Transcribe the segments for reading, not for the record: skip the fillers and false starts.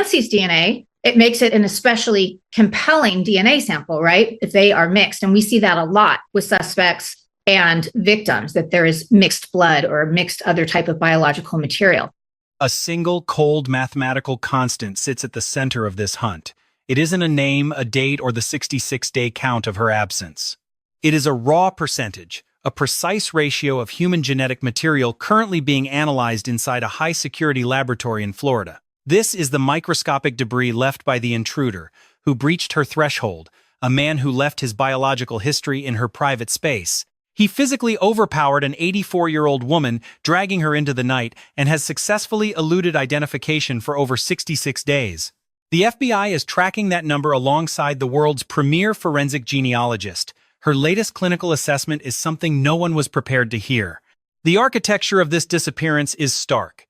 Nancy's DNA, it makes it an especially compelling DNA sample, right? If they are mixed. And we see that a lot with suspects and victims, that there is mixed blood or mixed other type of biological material. A single cold mathematical constant sits at the center of this hunt. It isn't a name, a date, or the 66-day count of her absence. It is a raw percentage, a precise ratio of human genetic material currently being analyzed inside a high-security laboratory in Florida. This is the microscopic debris left by the intruder, who breached her threshold, a man who left his biological history in her private space. He physically overpowered an 84-year-old woman, dragging her into the night, and has successfully eluded identification for over 66 days. The FBI is tracking that number alongside the world's premier forensic genealogist. Her latest clinical assessment is something no one was prepared to hear. The architecture of this disappearance is stark.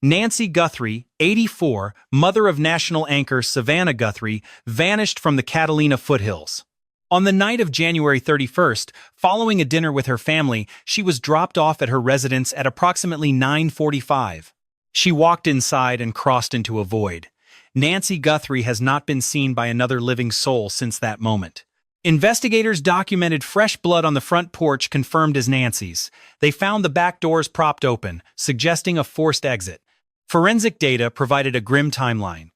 Nancy Guthrie, 84, mother of national anchor Savannah Guthrie, vanished from the Catalina foothills. On the night of January 31st, following a dinner with her family, she was dropped off at her residence at approximately 9:45. She walked inside and crossed into a void. Nancy Guthrie has not been seen by another living soul since that moment. Investigators documented fresh blood on the front porch confirmed as Nancy's. They found the back doors propped open, suggesting a forced exit. Forensic data provided a grim timeline.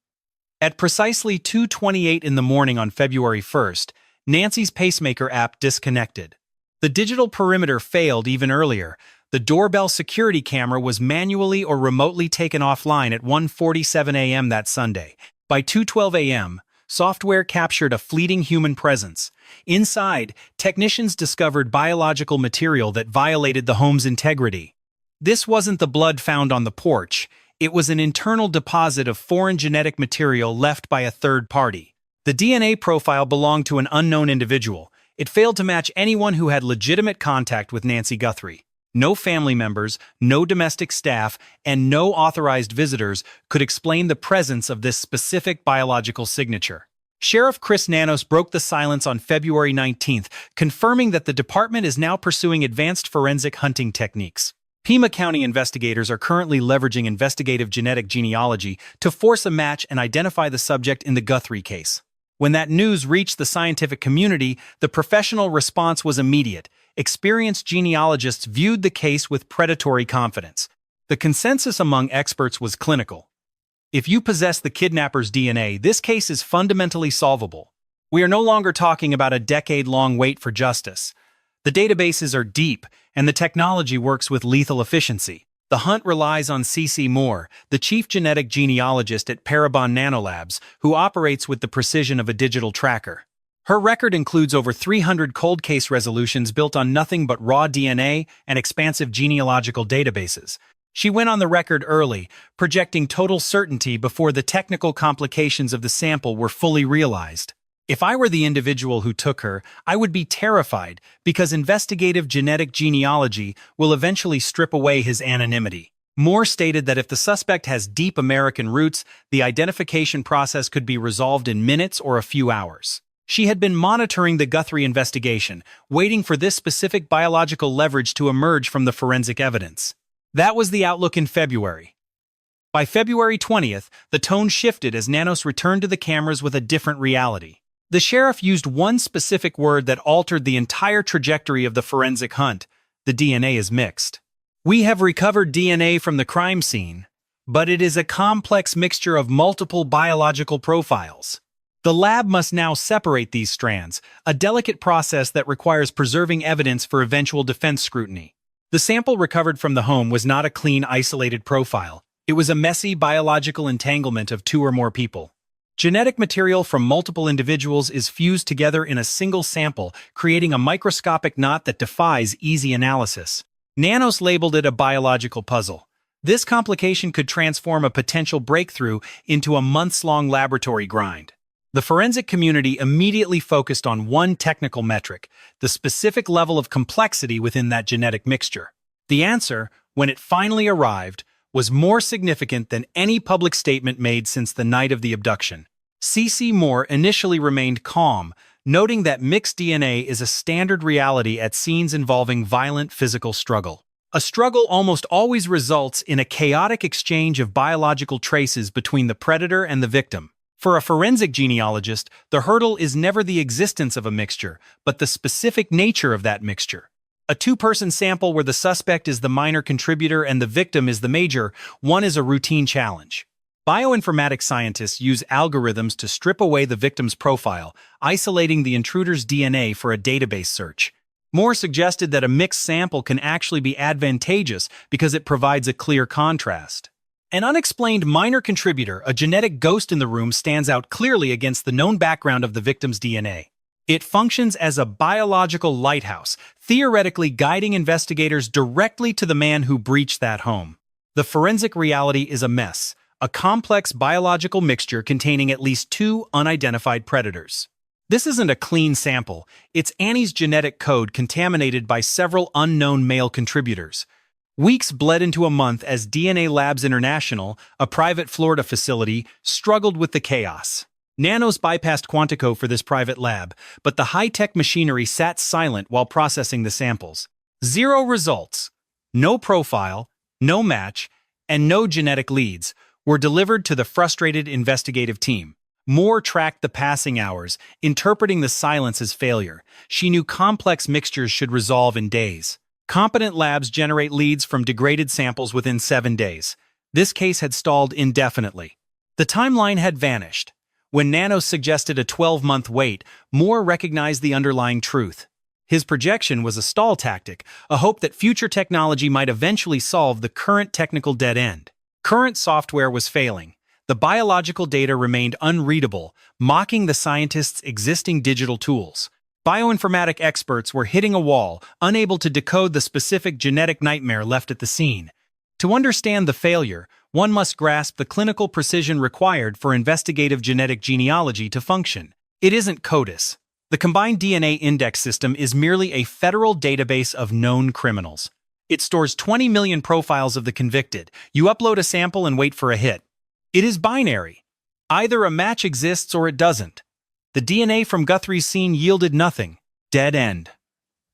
At precisely 2:28 in the morning on February 1st, Nancy's pacemaker app disconnected. The digital perimeter failed even earlier. The doorbell security camera was manually or remotely taken offline at 1:47 a.m. that Sunday. By 2:12 a.m., software captured a fleeting human presence. Inside, technicians discovered biological material that violated the home's integrity. This wasn't the blood found on the porch. It was an internal deposit of foreign genetic material left by a third party. The DNA profile belonged to an unknown individual. It failed to match anyone who had legitimate contact with Nancy Guthrie. No family members, no domestic staff, and no authorized visitors could explain the presence of this specific biological signature. Sheriff Chris Nanos broke the silence on February 19th, confirming that the department is now pursuing advanced forensic hunting techniques. Pima County investigators are currently leveraging investigative genetic genealogy to force a match and identify the subject in the Guthrie case. When that news reached the scientific community, the professional response was immediate. Experienced genealogists viewed the case with predatory confidence. The consensus among experts was clinical. If you possess the kidnapper's DNA, this case is fundamentally solvable. We are no longer talking about a decade-long wait for justice. The databases are deep, and the technology works with lethal efficiency. The hunt relies on C.C. Moore, the chief genetic genealogist at Parabon Nanolabs, who operates with the precision of a digital tracker. Her record includes over 300 cold case resolutions built on nothing but raw DNA and expansive genealogical databases. She went on the record early, projecting total certainty before the technical complications of the sample were fully realized. If I were the individual who took her, I would be terrified because investigative genetic genealogy will eventually strip away his anonymity. Moore stated that if the suspect has deep American roots, the identification process could be resolved in minutes or a few hours. She had been monitoring the Guthrie investigation, waiting for this specific biological leverage to emerge from the forensic evidence. That was the outlook in February. By February 20th, the tone shifted as Nanos returned to the cameras with a different reality. The sheriff used one specific word that altered the entire trajectory of the forensic hunt. The DNA is mixed. We have recovered DNA from the crime scene, but it is a complex mixture of multiple biological profiles. The lab must now separate these strands, a delicate process that requires preserving evidence for eventual defense scrutiny. The sample recovered from the home was not a clean, isolated profile. It was a messy biological entanglement of two or more people. Genetic material from multiple individuals is fused together in a single sample, creating a microscopic knot that defies easy analysis. Nanos labeled it a biological puzzle. This complication could transform a potential breakthrough into a months-long laboratory grind. The forensic community immediately focused on one technical metric, the specific level of complexity within that genetic mixture. The answer, when it finally arrived, was more significant than any public statement made since the night of the abduction. C.C. Moore initially remained calm, noting that mixed DNA is a standard reality at scenes involving violent physical struggle. A struggle almost always results in a chaotic exchange of biological traces between the predator and the victim. For a forensic genealogist, the hurdle is never the existence of a mixture, but the specific nature of that mixture. A two-person sample where the suspect is the minor contributor and the victim is the major, one is a routine challenge. Bioinformatics scientists use algorithms to strip away the victim's profile, isolating the intruder's DNA for a database search. Moore suggested that a mixed sample can actually be advantageous because it provides a clear contrast. An unexplained minor contributor, a genetic ghost in the room, stands out clearly against the known background of the victim's DNA. It functions as a biological lighthouse, theoretically guiding investigators directly to the man who breached that home. The forensic reality is a mess, a complex biological mixture containing at least two unidentified predators. This isn't a clean sample, it's Annie's genetic code contaminated by several unknown male contributors. Weeks bled into a month as DNA Labs International, a private Florida facility, struggled with the chaos. Nanos bypassed Quantico for this private lab, but the high-tech machinery sat silent while processing the samples. Zero results, no profile, no match, and no genetic leads were delivered to the frustrated investigative team. Moore tracked the passing hours, interpreting the silence as failure. She knew complex mixtures should resolve in days. Competent labs generate leads from degraded samples within 7 days. This case had stalled indefinitely. The timeline had vanished. When Nanos suggested a 12-month wait, Moore recognized the underlying truth. His projection was a stall tactic, a hope that future technology might eventually solve the current technical dead end. Current software was failing. The biological data remained unreadable, mocking the scientists' existing digital tools. Bioinformatic experts were hitting a wall, unable to decode the specific genetic nightmare left at the scene. To understand the failure, one must grasp the clinical precision required for investigative genetic genealogy to function. It isn't CODIS. The Combined DNA Index System is merely a federal database of known criminals. It stores 20 million profiles of the convicted. You upload a sample and wait for a hit. It is binary. Either a match exists or it doesn't. The DNA from Guthrie's scene yielded nothing. Dead end.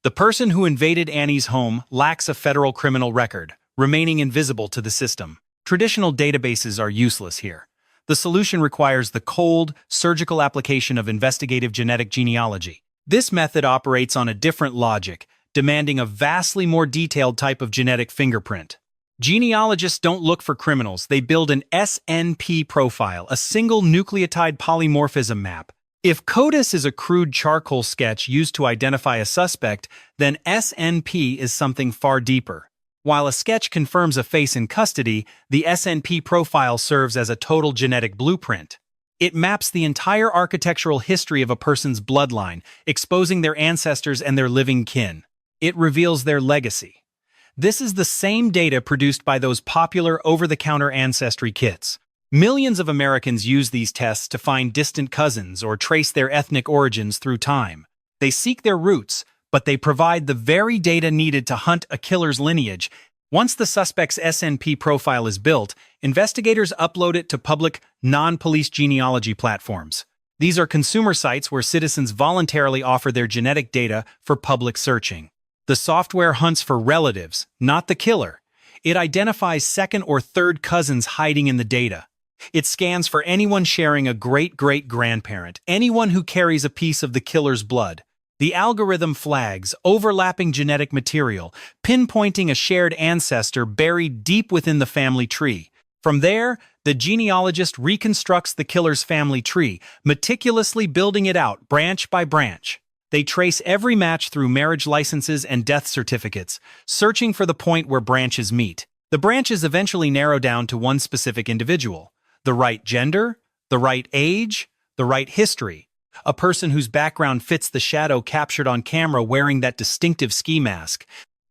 The person who invaded Annie's home lacks a federal criminal record, remaining invisible to the system. Traditional databases are useless here. The solution requires the cold, surgical application of investigative genetic genealogy. This method operates on a different logic, demanding a vastly more detailed type of genetic fingerprint. Genealogists don't look for criminals, they build an SNP profile, a single nucleotide polymorphism map. If CODIS is a crude charcoal sketch used to identify a suspect, then SNP is something far deeper. While a sketch confirms a face in custody, the SNP profile serves as a total genetic blueprint. It maps the entire architectural history of a person's bloodline, exposing their ancestors and their living kin. It reveals their legacy. This is the same data produced by those popular over-the-counter ancestry kits. Millions of Americans use these tests to find distant cousins or trace their ethnic origins through time. They seek their roots, but they provide the very data needed to hunt a killer's lineage. Once the suspect's SNP profile is built, investigators upload it to public, non-police genealogy platforms. These are consumer sites where citizens voluntarily offer their genetic data for public searching. The software hunts for relatives, not the killer. It identifies second or third cousins hiding in the data. It scans for anyone sharing a great-great-grandparent, anyone who carries a piece of the killer's blood. The algorithm flags overlapping genetic material, pinpointing a shared ancestor buried deep within the family tree. From there, the genealogist reconstructs the killer's family tree, meticulously building it out branch by branch. They trace every match through marriage licenses and death certificates, searching for the point where branches meet. The branches eventually narrow down to one specific individual. The right gender, the right age, the right history. A person whose background fits the shadow captured on camera wearing that distinctive ski mask.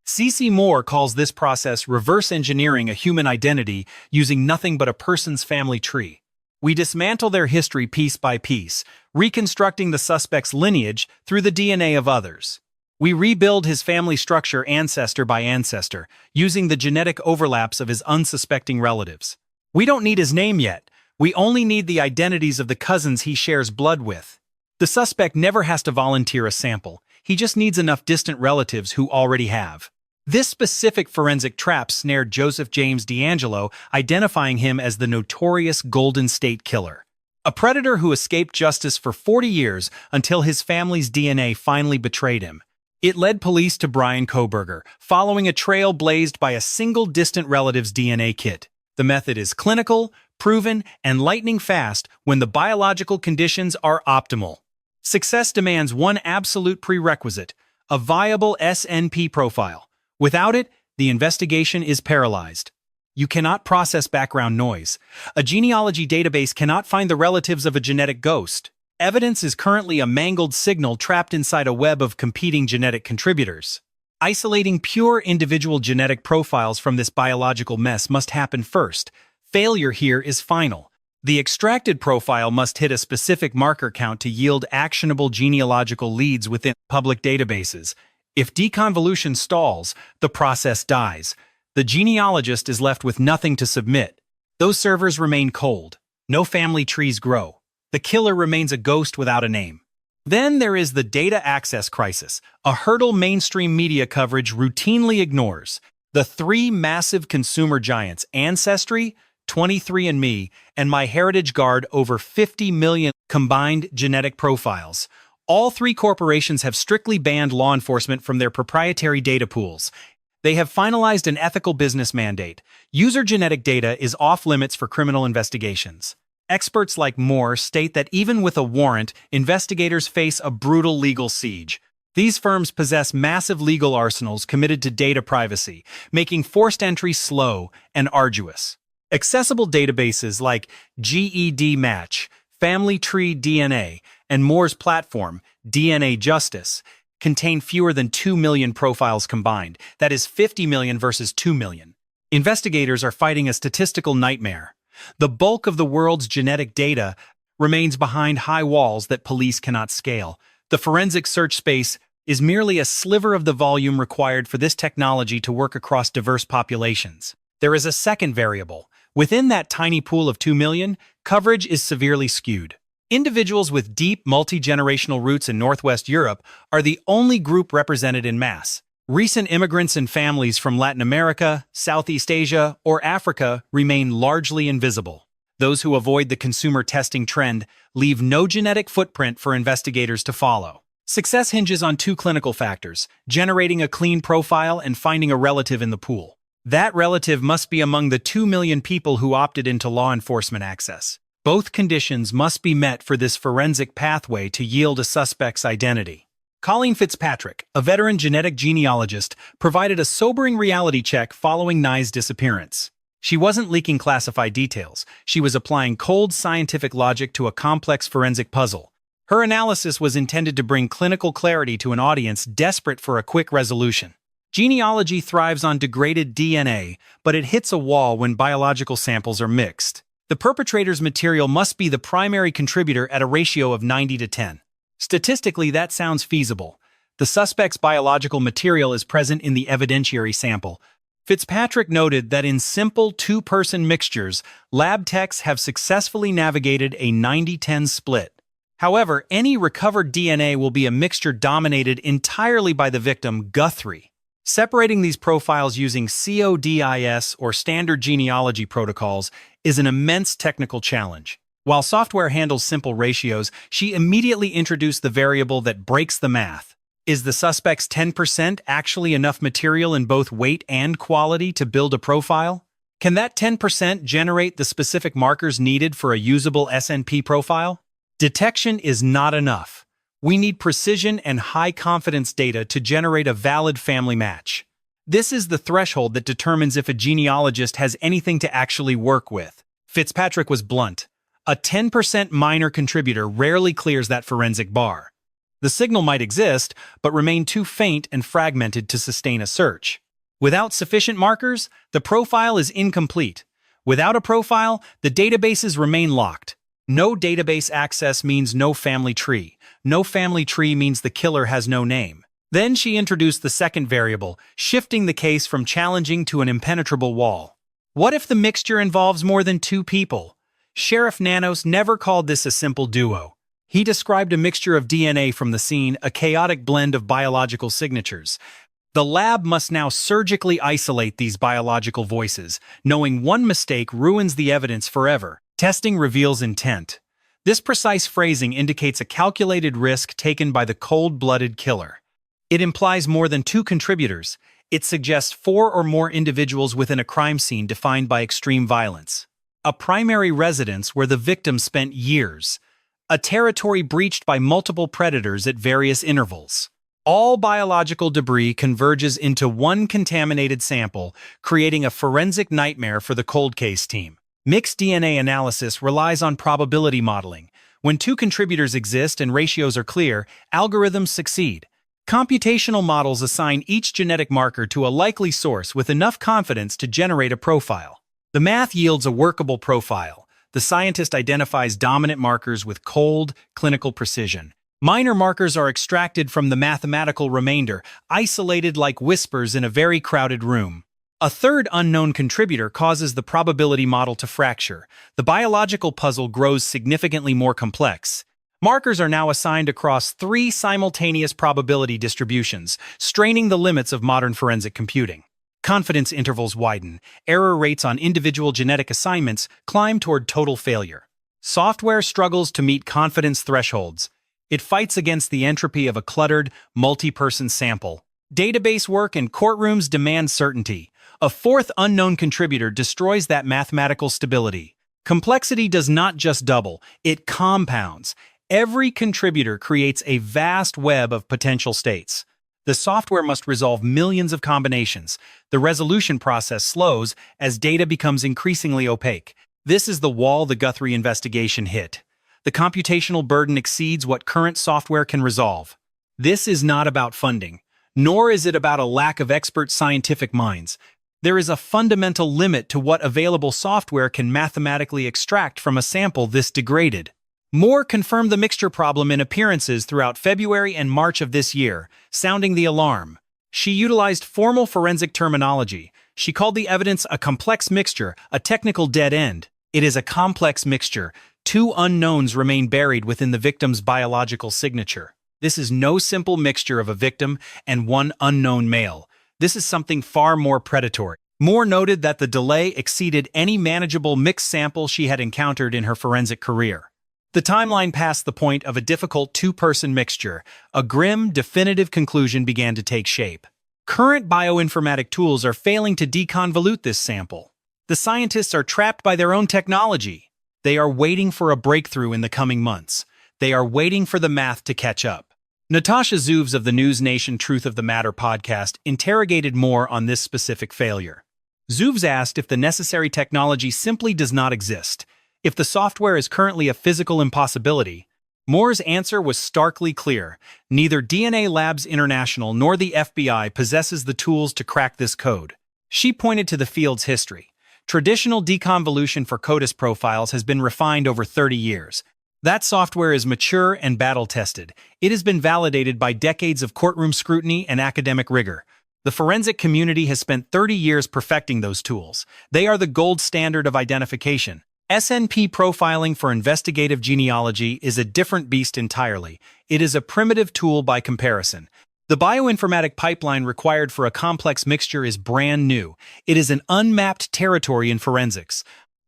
C.C. Moore calls this process reverse engineering a human identity using nothing but a person's family tree. We dismantle their history piece by piece, reconstructing the suspect's lineage through the DNA of others. We rebuild his family structure ancestor by ancestor, using the genetic overlaps of his unsuspecting relatives. We don't need his name yet. We only need the identities of the cousins he shares blood with. The suspect never has to volunteer a sample. He just needs enough distant relatives who already have. This specific forensic trap snared Joseph James D'Angelo, identifying him as the notorious Golden State Killer, a predator who escaped justice for 40 years until his family's DNA finally betrayed him. It led police to Brian Kohberger, following a trail blazed by a single distant relative's DNA kit. The method is clinical, proven, and lightning fast when the biological conditions are optimal. Success demands one absolute prerequisite: a viable SNP profile. Without it, the investigation is paralyzed. You cannot process background noise. A genealogy database cannot find the relatives of a genetic ghost. Evidence is currently a mangled signal trapped inside a web of competing genetic contributors. Isolating pure individual genetic profiles from this biological mess must happen first. Failure here is final. The extracted profile must hit a specific marker count to yield actionable genealogical leads within public databases. If deconvolution stalls, the process dies. The genealogist is left with nothing to submit. Those servers remain cold. No family trees grow. The killer remains a ghost without a name. Then there is the data access crisis, a hurdle mainstream media coverage routinely ignores. The three massive consumer giants, Ancestry, 23andMe, and MyHeritage guard over 50 million combined genetic profiles. All three corporations have strictly banned law enforcement from their proprietary data pools. They have finalized an ethical business mandate. User genetic data is off-limits for criminal investigations. Experts like Moore state that even with a warrant, investigators face a brutal legal siege. These firms possess massive legal arsenals committed to data privacy, making forced entry slow and arduous. Accessible databases like GED Match, Family Tree DNA, and Moore's platform, DNA Justice, contain fewer than 2 million profiles combined. That is 50 million versus 2 million. Investigators are fighting a statistical nightmare. The bulk of the world's genetic data remains behind high walls that police cannot scale. The forensic search space is merely a sliver of the volume required for this technology to work across diverse populations. There is a second variable. Within that tiny pool of 2 million, coverage is severely skewed. Individuals with deep multi-generational roots in Northwest Europe are the only group represented in mass. Recent immigrants and families from Latin America, Southeast Asia, or Africa remain largely invisible. Those who avoid the consumer testing trend leave no genetic footprint for investigators to follow. Success hinges on two clinical factors: generating a clean profile and finding a relative in the pool. That relative must be among the 2 million people who opted into law enforcement access. Both conditions must be met for this forensic pathway to yield a suspect's identity. Colleen Fitzpatrick, a veteran genetic genealogist, provided a sobering reality check following Nye's disappearance. She wasn't leaking classified details. She was applying cold scientific logic to a complex forensic puzzle. Her analysis was intended to bring clinical clarity to an audience desperate for a quick resolution. Genealogy thrives on degraded DNA, but it hits a wall when biological samples are mixed. The perpetrator's material must be the primary contributor at a ratio of 90 to 10. Statistically, that sounds feasible. The suspect's biological material is present in the evidentiary sample. Fitzpatrick noted that in simple two-person mixtures, lab techs have successfully navigated a 90-10 split. However, any recovered DNA will be a mixture dominated entirely by the victim, Guthrie. Separating these profiles using CODIS or standard genealogy protocols is an immense technical challenge. While software handles simple ratios, she immediately introduced the variable that breaks the math. Is the suspect's 10% actually enough material in both weight and quality to build a profile? Can that 10% generate the specific markers needed for a usable SNP profile? Detection is not enough. We need precision and high-confidence data to generate a valid family match. This is the threshold that determines if a genealogist has anything to actually work with. Fitzpatrick was blunt. A 10% minor contributor rarely clears that forensic bar. The signal might exist, but remain too faint and fragmented to sustain a search. Without sufficient markers, the profile is incomplete. Without a profile, the databases remain locked. No database access means no family tree. No family tree means the killer has no name. Then she introduced the second variable, shifting the case from challenging to an impenetrable wall. What if the mixture involves more than two people? Sheriff Nanos never called this a simple duo. He described a mixture of DNA from the scene, a chaotic blend of biological signatures. The lab must now surgically isolate these biological voices, knowing one mistake ruins the evidence forever. Testing reveals intent. This precise phrasing indicates a calculated risk taken by the cold-blooded killer. It implies more than two contributors. It suggests 4 or more individuals within a crime scene defined by extreme violence. A primary residence where the victim spent years. A territory breached by multiple predators at various intervals. All biological debris converges into one contaminated sample, creating a forensic nightmare for the cold case team. Mixed DNA analysis relies on probability modeling. When two contributors exist and ratios are clear, algorithms succeed. Computational models assign each genetic marker to a likely source with enough confidence to generate a profile. The math yields a workable profile. The scientist identifies dominant markers with cold, clinical precision. Minor markers are extracted from the mathematical remainder, isolated like whispers in a very crowded room. A third unknown contributor causes the probability model to fracture. The biological puzzle grows significantly more complex. Markers are now assigned across 3 simultaneous probability distributions, straining the limits of modern forensic computing. Confidence intervals widen. Error rates on individual genetic assignments climb toward total failure. Software struggles to meet confidence thresholds. It fights against the entropy of a cluttered, multi-person sample. Database work and courtrooms demand certainty. A fourth unknown contributor destroys that mathematical stability. Complexity does not just double, it compounds. Every contributor creates a vast web of potential states. The software must resolve millions of combinations. The resolution process slows as data becomes increasingly opaque. This is the wall the Guthrie investigation hit. The computational burden exceeds what current software can resolve. This is not about funding, nor is it about a lack of expert scientific minds. There is a fundamental limit to what available software can mathematically extract from a sample this degraded. Moore confirmed the mixture problem in appearances throughout February and March of this year, sounding the alarm. She utilized formal forensic terminology. She called the evidence a complex mixture, a technical dead end. It is a complex mixture. 2 unknowns remain buried within the victim's biological signature. This is no simple mixture of a victim and 1 unknown male. This is something far more predatory. Moore noted that the delay exceeded any manageable mixed sample she had encountered in her forensic career. The timeline passed the point of a difficult 2-person mixture. A grim, definitive conclusion began to take shape. Current bioinformatic tools are failing to deconvolute this sample. The scientists are trapped by their own technology. They are waiting for a breakthrough in the coming months. They are waiting for the math to catch up. Natasha Zuvs of the News Nation Truth of the Matter podcast interrogated Moore on this specific failure. Zuvs asked if the necessary technology simply does not exist, if the software is currently a physical impossibility. Moore's answer was starkly clear. Neither DNA Labs International nor the FBI possesses the tools to crack this code. She pointed to the field's history. Traditional deconvolution for CODIS profiles has been refined over 30 years. That software is mature and battle-tested. It has been validated by decades of courtroom scrutiny and academic rigor. The forensic community has spent 30 years perfecting those tools. They are the gold standard of identification. SNP profiling for investigative genealogy is a different beast entirely. It is a primitive tool by comparison. The bioinformatic pipeline required for a complex mixture is brand new. It is an unmapped territory in forensics.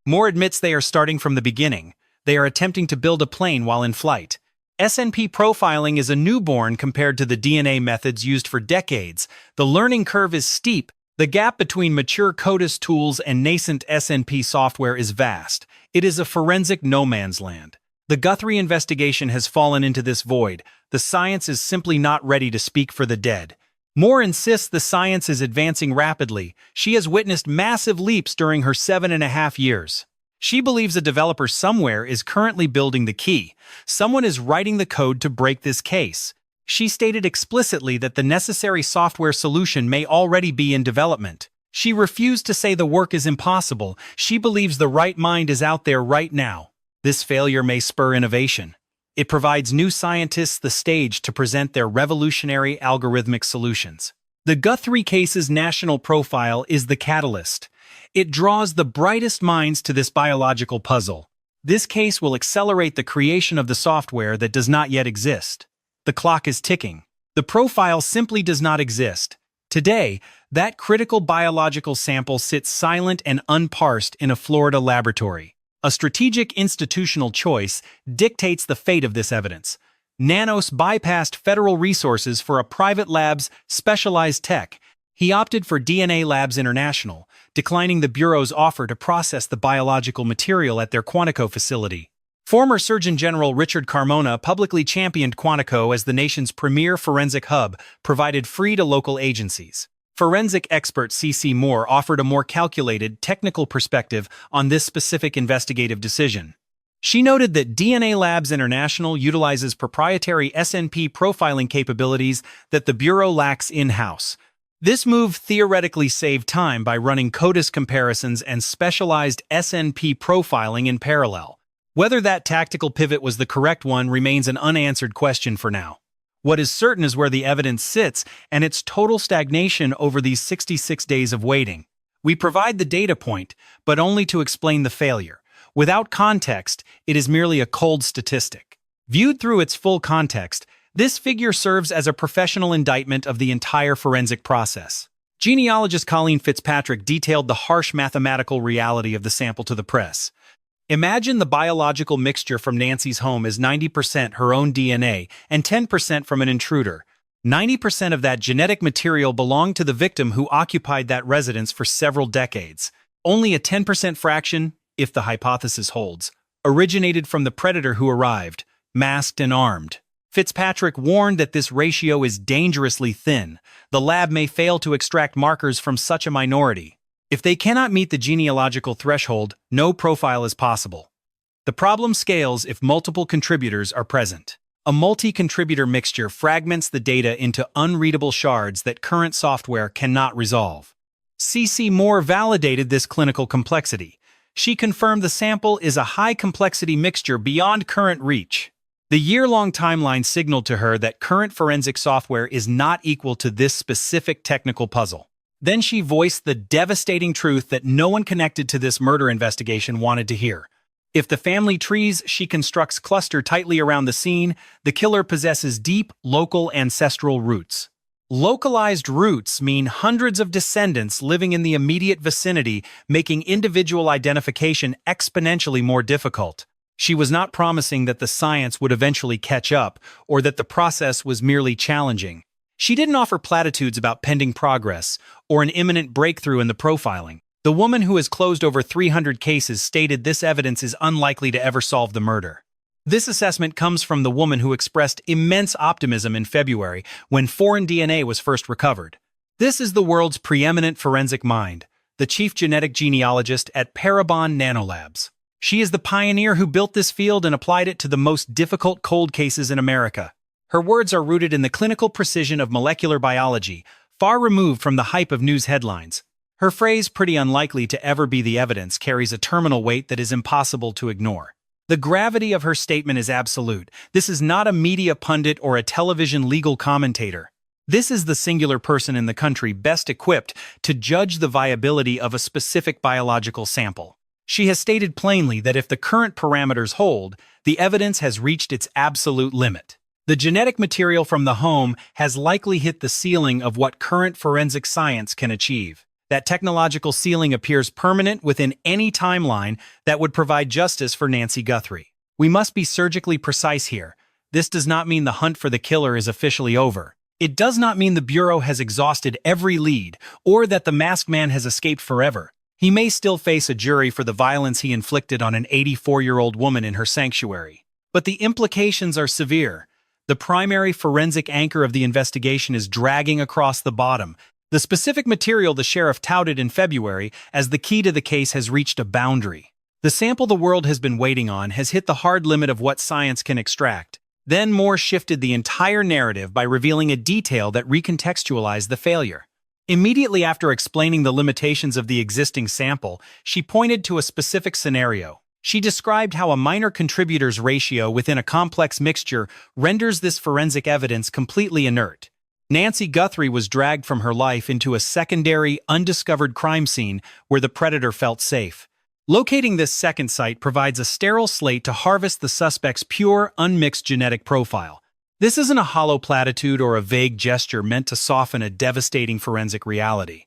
Moore admits they are starting from the beginning. They are attempting to build a plane while in flight. SNP profiling is a newborn compared to the DNA methods used for decades. The learning curve is steep. The gap between mature CODIS tools and nascent SNP software is vast. It is a forensic no man's land. The Guthrie investigation has fallen into this void. The science is simply not ready to speak for the dead. Moore insists the science is advancing rapidly. She has witnessed massive leaps during her 7.5 years. She believes a developer somewhere is currently building the key. Someone is writing the code to break this case. She stated explicitly that the necessary software solution may already be in development. She refused to say the work is impossible. She believes the right mind is out there right now. This failure may spur innovation. It provides new scientists the stage to present their revolutionary algorithmic solutions. The Guthrie case's national profile is the catalyst. It draws the brightest minds to this biological puzzle. This case will accelerate the creation of the software that does not yet exist. The clock is ticking. The profile simply does not exist. Today, that critical biological sample sits silent and unparsed in a Florida laboratory. A strategic institutional choice dictates the fate of this evidence. Nanos bypassed federal resources for a private lab's specialized tech. He opted for DNA Labs International, declining the Bureau's offer to process the biological material at their Quantico facility. Former Surgeon General Richard Carmona publicly championed Quantico as the nation's premier forensic hub, provided free to local agencies. Forensic expert C.C. Moore offered a more calculated, technical perspective on this specific investigative decision. She noted that DNA Labs International utilizes proprietary SNP profiling capabilities that the Bureau lacks in-house. This move theoretically saved time by running CODIS comparisons and specialized SNP profiling in parallel. Whether that tactical pivot was the correct one remains an unanswered question for now. What is certain is where the evidence sits and its total stagnation over these 66 days of waiting. We provide the data point, but only to explain the failure. Without context, it is merely a cold statistic. Viewed through its full context, this figure serves as a professional indictment of the entire forensic process. Genealogist Colleen Fitzpatrick detailed the harsh mathematical reality of the sample to the press. Imagine the biological mixture from Nancy's home is 90% her own DNA and 10% from an intruder. 90% of that genetic material belonged to the victim who occupied that residence for several decades. Only a 10% fraction, if the hypothesis holds, originated from the predator who arrived, masked and armed. Fitzpatrick warned that this ratio is dangerously thin. The lab may fail to extract markers from such a minority. If they cannot meet the genealogical threshold, no profile is possible. The problem scales if multiple contributors are present. A multi-contributor mixture fragments the data into unreadable shards that current software cannot resolve. C.C. Moore validated this clinical complexity. She confirmed the sample is a high-complexity mixture beyond current reach. The year-long timeline signaled to her that current forensic software is not equal to this specific technical puzzle. Then she voiced the devastating truth that no one connected to this murder investigation wanted to hear. If the family trees she constructs cluster tightly around the scene, the killer possesses deep, local ancestral roots. Localized roots mean hundreds of descendants living in the immediate vicinity, making individual identification exponentially more difficult. She was not promising that the science would eventually catch up, or that the process was merely challenging. She didn't offer platitudes about pending progress or an imminent breakthrough in the profiling. The woman who has closed over 300 cases stated this evidence is unlikely to ever solve the murder. This assessment comes from the woman who expressed immense optimism in February when foreign DNA was first recovered. This is the world's preeminent forensic mind, the chief genetic genealogist at Parabon Nanolabs. She is the pioneer who built this field and applied it to the most difficult cold cases in America. Her words are rooted in the clinical precision of molecular biology, far removed from the hype of news headlines. Her phrase, "pretty unlikely to ever be the evidence," carries a terminal weight that is impossible to ignore. The gravity of her statement is absolute. This is not a media pundit or a television legal commentator. This is the singular person in the country best equipped to judge the viability of a specific biological sample. She has stated plainly that if the current parameters hold, the evidence has reached its absolute limit. The genetic material from the home has likely hit the ceiling of what current forensic science can achieve. That technological ceiling appears permanent within any timeline that would provide justice for Nancy Guthrie. We must be surgically precise here. This does not mean the hunt for the killer is officially over. It does not mean the Bureau has exhausted every lead or that the masked man has escaped forever. He may still face a jury for the violence he inflicted on an 84-year-old woman in her sanctuary. But the implications are severe. The primary forensic anchor of the investigation is dragging across the bottom. The specific material the sheriff touted in February as the key to the case has reached a boundary. The sample the world has been waiting on has hit the hard limit of what science can extract. Then Moore shifted the entire narrative by revealing a detail that recontextualized the failure. Immediately after explaining the limitations of the existing sample, she pointed to a specific scenario. She described how a minor contributors ratio within a complex mixture renders this forensic evidence completely inert. Nancy Guthrie was dragged from her life into a secondary, undiscovered crime scene where the predator felt safe. Locating this second site provides a sterile slate to harvest the suspect's pure, unmixed genetic profile. This isn't a hollow platitude or a vague gesture meant to soften a devastating forensic reality.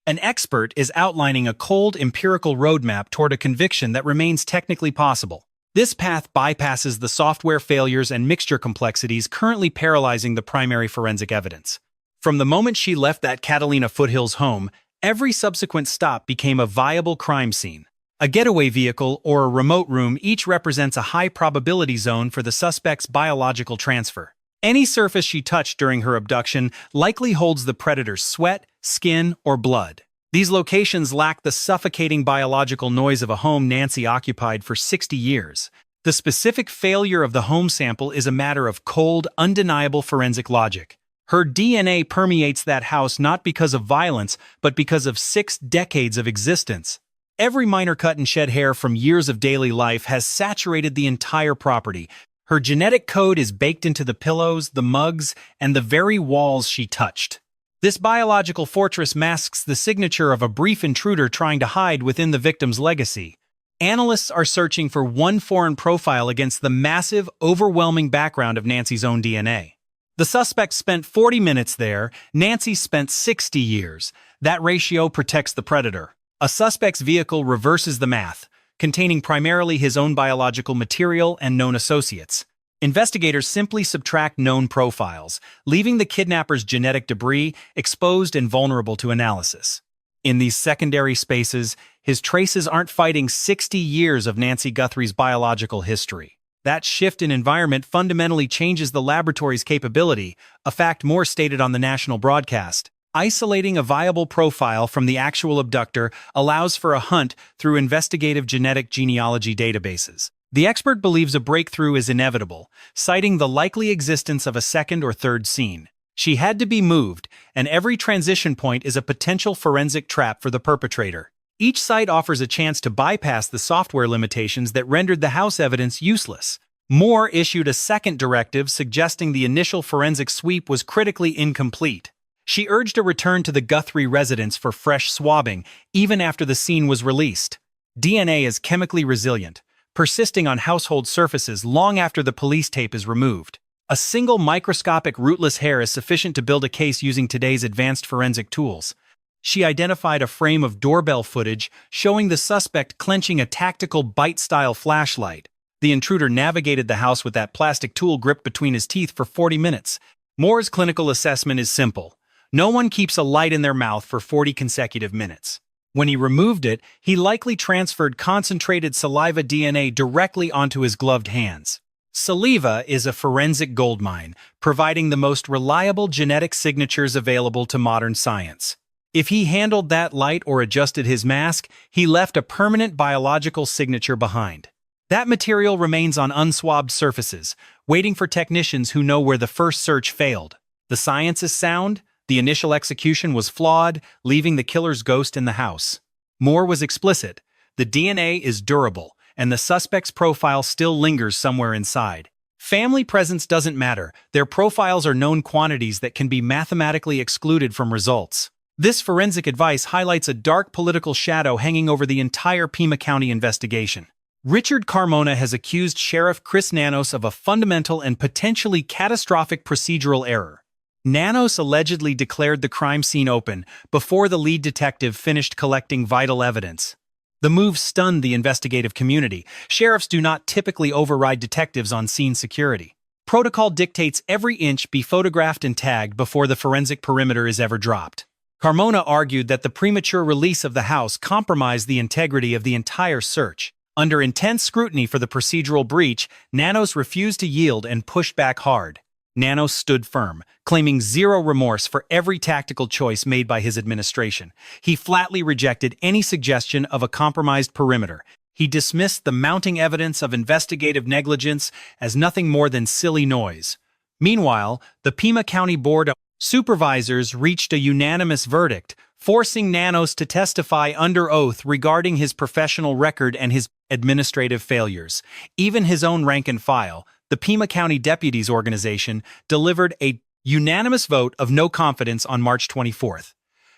An expert is outlining a cold, empirical roadmap toward a conviction that remains technically possible. This path bypasses the software failures and mixture complexities currently paralyzing the primary forensic evidence. From the moment she left that Catalina Foothills home, every subsequent stop became a viable crime scene. A getaway vehicle or a remote room each represents a high probability zone for the suspect's biological transfer. Any surface she touched during her abduction likely holds the predator's sweat, skin, or blood. These locations lack the suffocating biological noise of a home Nancy occupied for 60 years. The specific failure of the home sample is a matter of cold, undeniable forensic logic. Her DNA permeates that house not because of violence, but because of 6 decades of existence. Every minor cut and shed hair from years of daily life has saturated the entire property. Her genetic code is baked into the pillows, the mugs, and the very walls she touched. This biological fortress masks the signature of a brief intruder trying to hide within the victim's legacy. Analysts are searching for one foreign profile against the massive, overwhelming background of Nancy's own DNA. The suspect spent 40 minutes there, Nancy spent 60 years. That ratio protects the predator. A suspect's vehicle reverses the math, containing primarily his own biological material and known associates. Investigators simply subtract known profiles, leaving the kidnapper's genetic debris exposed and vulnerable to analysis. In these secondary spaces, his traces aren't fighting 60 years of Nancy Guthrie's biological history. That shift in environment fundamentally changes the laboratory's capability, a fact more stated on the national broadcast. Isolating a viable profile from the actual abductor allows for a hunt through investigative genetic genealogy databases. The expert believes a breakthrough is inevitable, citing the likely existence of a second or third scene. She had to be moved, and every transition point is a potential forensic trap for the perpetrator. Each site offers a chance to bypass the software limitations that rendered the house evidence useless. Moore issued a second directive suggesting the initial forensic sweep was critically incomplete. She urged a return to the Guthrie residence for fresh swabbing, even after the scene was released. DNA is chemically resilient, persisting on household surfaces long after the police tape is removed. A single microscopic rootless hair is sufficient to build a case using today's advanced forensic tools. She identified a frame of doorbell footage showing the suspect clenching a tactical bite-style flashlight. The intruder navigated the house with that plastic tool gripped between his teeth for 40 minutes. Moore's clinical assessment is simple. No one keeps a light in their mouth for 40 consecutive minutes. When he removed it, he likely transferred concentrated saliva DNA directly onto his gloved hands. Saliva is a forensic goldmine, providing the most reliable genetic signatures available to modern science. If he handled that light or adjusted his mask, he left a permanent biological signature behind. That material remains on unswabbed surfaces, waiting for technicians who know where the first search failed. The science is sound. The initial execution was flawed, leaving the killer's ghost in the house. Moore was explicit. The DNA is durable, and the suspect's profile still lingers somewhere inside. Family presence doesn't matter. Their profiles are known quantities that can be mathematically excluded from results. This forensic advice highlights a dark political shadow hanging over the entire Pima County investigation. Richard Carmona has accused Sheriff Chris Nanos of a fundamental and potentially catastrophic procedural error. Nanos allegedly declared the crime scene open before the lead detective finished collecting vital evidence. The move stunned the investigative community. Sheriffs do not typically override detectives on scene security. Protocol dictates every inch be photographed and tagged before the forensic perimeter is ever dropped. Carmona argued that the premature release of the house compromised the integrity of the entire search. Under intense scrutiny for the procedural breach, Nanos refused to yield and pushed back hard. Nanos stood firm, claiming zero remorse for every tactical choice made by his administration. He flatly rejected any suggestion of a compromised perimeter. He dismissed the mounting evidence of investigative negligence as nothing more than silly noise. Meanwhile, the Pima County Board of Supervisors reached a unanimous verdict, forcing Nanos to testify under oath regarding his professional record and his administrative failures. Even his own rank and file, the Pima County Deputies Organization, delivered a unanimous vote of no confidence on March 24th.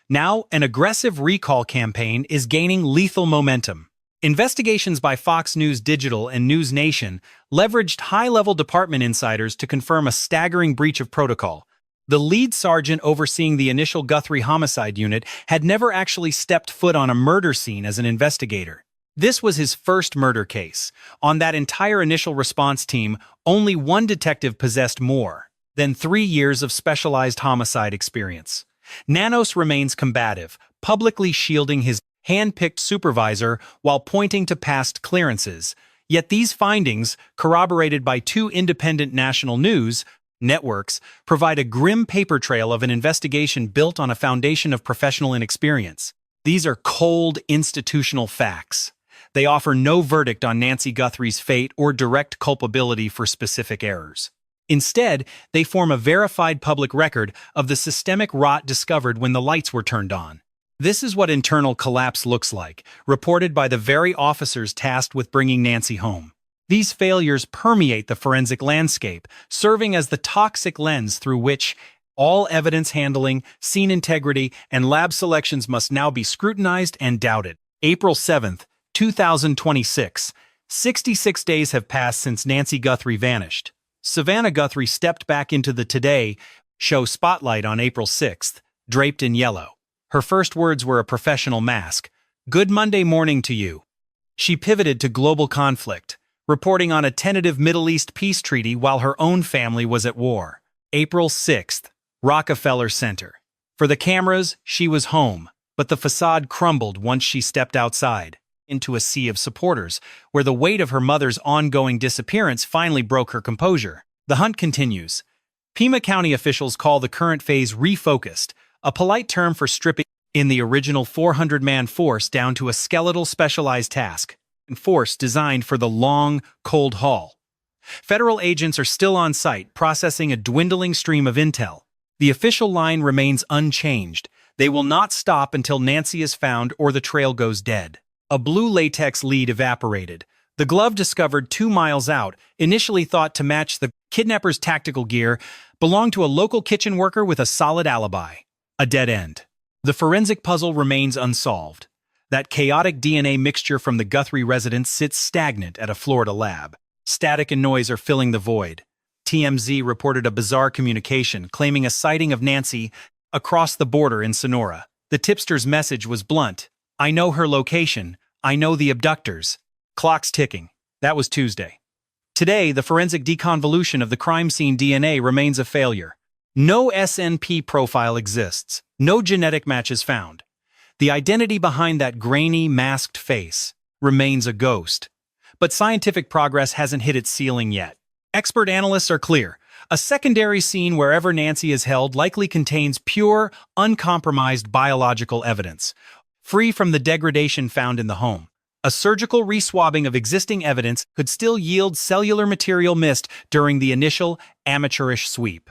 Now, an aggressive recall campaign is gaining lethal momentum. Investigations by Fox News Digital and News Nation leveraged high-level department insiders to confirm a staggering breach of protocol. The lead sergeant overseeing the initial Guthrie homicide unit had never actually stepped foot on a murder scene as an investigator. This was his first murder case. On that entire initial response team, only one detective possessed more than 3 years of specialized homicide experience. Nanos remains combative, publicly shielding his hand-picked supervisor while pointing to past clearances. Yet these findings, corroborated by 2 independent national news networks, provide a grim paper trail of an investigation built on a foundation of professional inexperience. These are cold, institutional facts. They offer no verdict on Nancy Guthrie's fate or direct culpability for specific errors. Instead, they form a verified public record of the systemic rot discovered when the lights were turned on. This is what internal collapse looks like, reported by the very officers tasked with bringing Nancy home. These failures permeate the forensic landscape, serving as the toxic lens through which all evidence handling, scene integrity, and lab selections must now be scrutinized and doubted. April 7th, 2026. 66 days have passed since Nancy Guthrie vanished. Savannah Guthrie stepped back into the Today Show spotlight on April 6th, draped in yellow. Her first words were a professional mask. "Good Monday morning to you." She pivoted to global conflict, reporting on a tentative Middle East peace treaty while her own family was at war. April 6th, Rockefeller Center. For the cameras, she was home, but the facade crumbled once she stepped outside, into a sea of supporters, where the weight of her mother's ongoing disappearance finally broke her composure. The hunt continues. Pima County officials call the current phase refocused, a polite term for stripping in the original 400-man force down to a skeletal specialized task, and force designed for the long, cold haul. Federal agents are still on site, processing a dwindling stream of intel. The official line remains unchanged. They will not stop until Nancy is found or the trail goes dead. A blue latex lead evaporated. The glove discovered 2 miles out, initially thought to match the kidnapper's tactical gear, belonged to a local kitchen worker with a solid alibi. A dead end. The forensic puzzle remains unsolved. That chaotic DNA mixture from the Guthrie residence sits stagnant at a Florida lab. Static and noise are filling the void. TMZ reported a bizarre communication claiming a sighting of Nancy across the border in Sonora. The tipster's message was blunt. "I know her location. I know the abductors." Clock's ticking. That was Tuesday. Today, the forensic deconvolution of the crime scene DNA remains a failure. No SNP profile exists. No genetic matches found. The identity behind that grainy, masked face remains a ghost. But scientific progress hasn't hit its ceiling yet. Expert analysts are clear. A secondary scene wherever Nancy is held likely contains pure, uncompromised biological evidence, free from the degradation found in the home. A surgical reswabbing of existing evidence could still yield cellular material missed during the initial, amateurish sweep.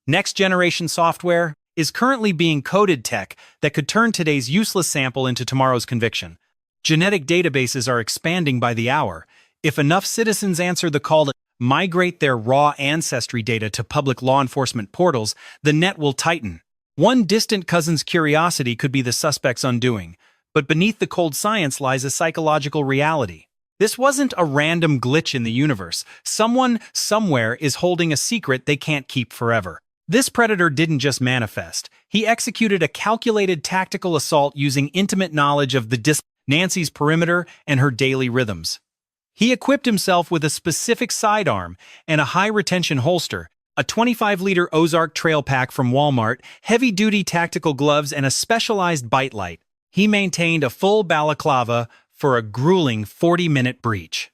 Next-generation software is currently being coded tech that could turn today's useless sample into tomorrow's conviction. Genetic databases are expanding by the hour. If enough citizens answer the call to migrate their raw ancestry data to public law enforcement portals, the net will tighten. One distant cousin's curiosity could be the suspect's undoing, but beneath the cold science lies a psychological reality. This wasn't a random glitch in the universe. Someone, somewhere, is holding a secret they can't keep forever. This predator didn't just manifest. He executed a calculated tactical assault using intimate knowledge of Nancy's perimeter and her daily rhythms. He equipped himself with a specific sidearm and a high-retention holster, a 25-liter Ozark trail pack from Walmart, heavy-duty tactical gloves, and a specialized bite light. He maintained a full balaclava for a grueling 40-minute breach.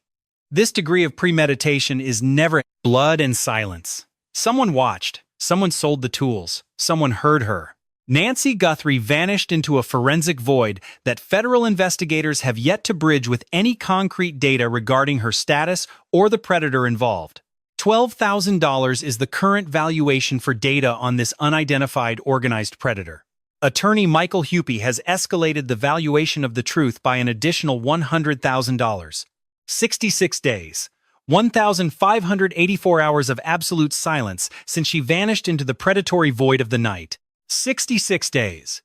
This degree of premeditation is never blood and silence. Someone watched. Someone sold the tools. Someone heard her. Nancy Guthrie vanished into a forensic void that federal investigators have yet to bridge with any concrete data regarding her status or the predator involved. $12,000 is the current valuation for data on this unidentified organized predator. Attorney Michael Huppy has escalated the valuation of the truth by an additional $100,000. 66 days. 1,584 hours of absolute silence since she vanished into the predatory void of the night. 66 days.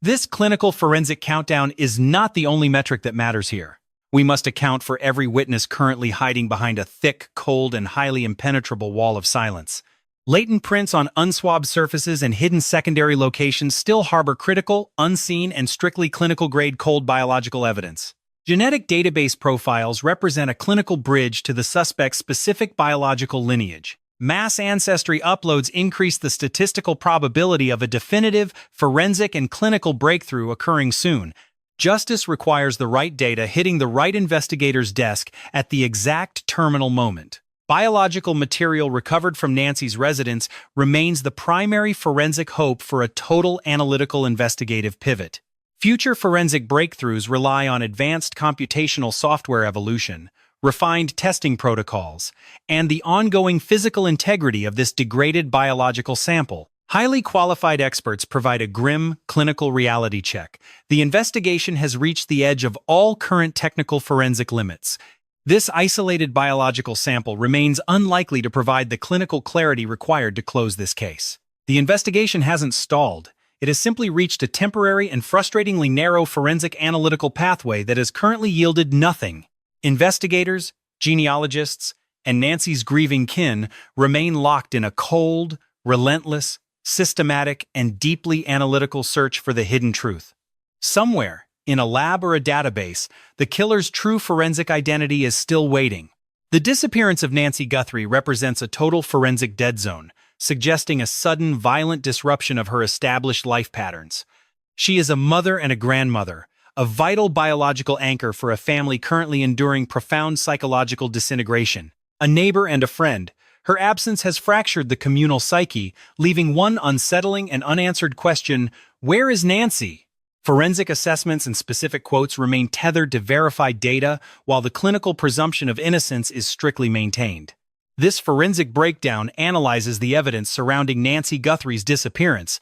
This clinical forensic countdown is not the only metric that matters here. We must account for every witness currently hiding behind a thick, cold, and highly impenetrable wall of silence. Latent prints on unswabbed surfaces and hidden secondary locations still harbor critical, unseen, and strictly clinical-grade cold biological evidence. Genetic database profiles represent a clinical bridge to the suspect's specific biological lineage. Mass ancestry uploads increase the statistical probability of a definitive, forensic, and clinical breakthrough occurring soon. Justice requires the right data hitting the right investigator's desk at the exact terminal moment. Biological material recovered from Nancy's residence remains the primary forensic hope for a total analytical investigative pivot. Future forensic breakthroughs rely on advanced computational software evolution, refined testing protocols, and the ongoing physical integrity of this degraded biological sample. Highly qualified experts provide a grim, clinical reality check. The investigation has reached the edge of all current technical forensic limits. This isolated biological sample remains unlikely to provide the clinical clarity required to close this case. The investigation hasn't stalled. It has simply reached a temporary and frustratingly narrow forensic analytical pathway that has currently yielded nothing. Investigators, genealogists, and Nancy's grieving kin remain locked in a cold, relentless, systematic, and deeply analytical search for the hidden truth. Somewhere, in a lab or a database, the killer's true forensic identity is still waiting. The disappearance of Nancy Guthrie represents a total forensic dead zone, suggesting a sudden, violent disruption of her established life patterns. She is a mother and a grandmother, a vital biological anchor for a family currently enduring profound psychological disintegration. A neighbor and a friend, her absence has fractured the communal psyche, leaving one unsettling and unanswered question: where is Nancy? Forensic assessments and specific quotes remain tethered to verified data, while the clinical presumption of innocence is strictly maintained. This forensic breakdown analyzes the evidence surrounding Nancy Guthrie's disappearance.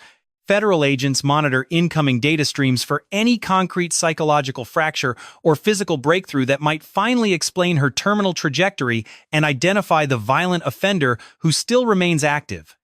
Federal agents monitor incoming data streams for any concrete psychological fracture or physical breakthrough that might finally explain her terminal trajectory and identify the violent offender who still remains active.